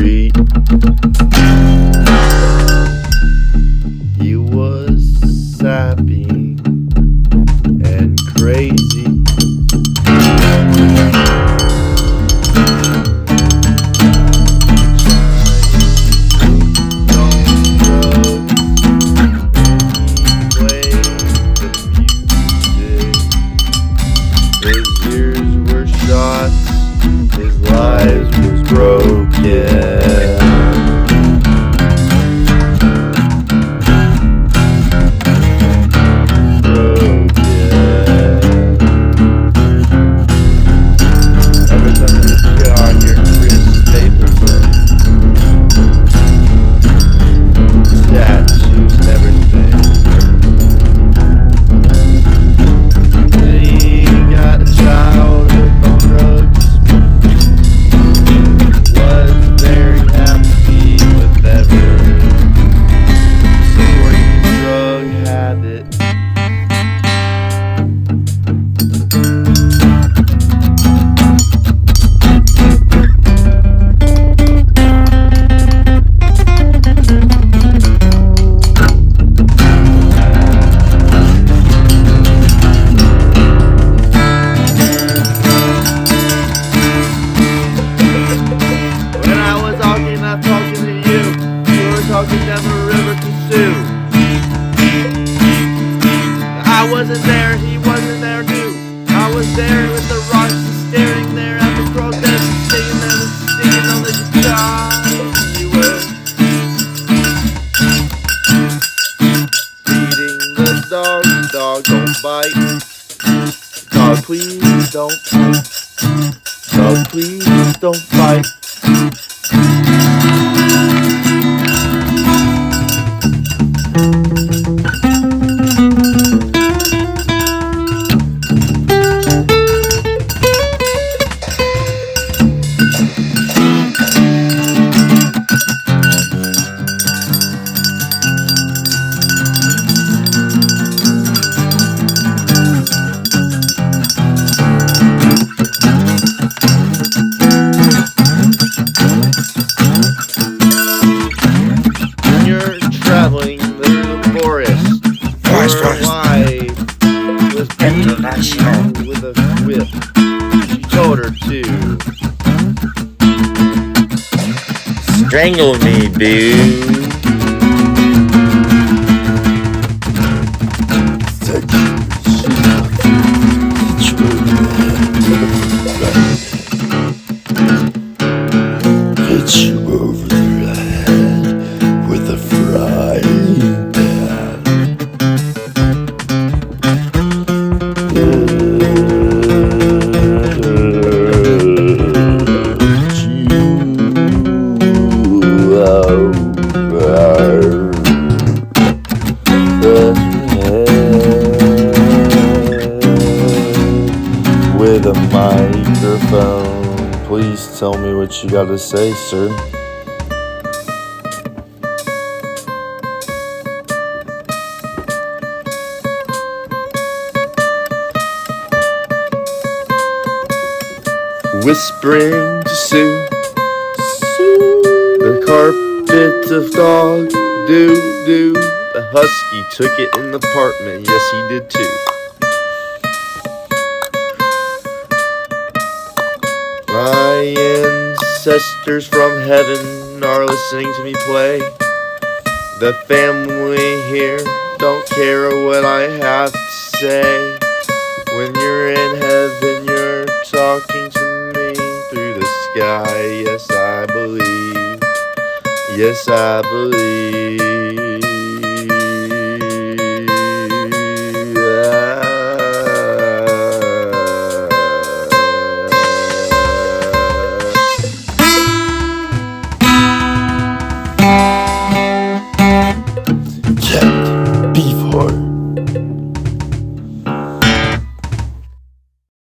street. He was sappy and crazy. His ears were shot, his lives was broken. Every time you shit on your Chris Stapleton, tattoos and everything. He got a child on drugs. Was very happy with everything. Supporting his drug habit. Talking to you were talking down the river to Sue. I wasn't there, he wasn't there too. I was there with the rocks, staring there at the protest, singing and singing on the guitar. We were feeding the dog, dog don't bite. Dog please don't bite. Dog please don't bite. Traveling through the forest, your wife was beaten with a whip. She told her to strangle me, dude. Hit you over the head with a frying pan. With a microphone, please tell me what you gotta say, sir. Whispering to Sue, the carpet of dog do. The husky took it in the apartment, yes he did too. My ancestors from heaven are listening to me play. The family here don't care what I have to say. When you're in heaven, you're talking to me through the sky. Yes, I believe. Yes, I believe.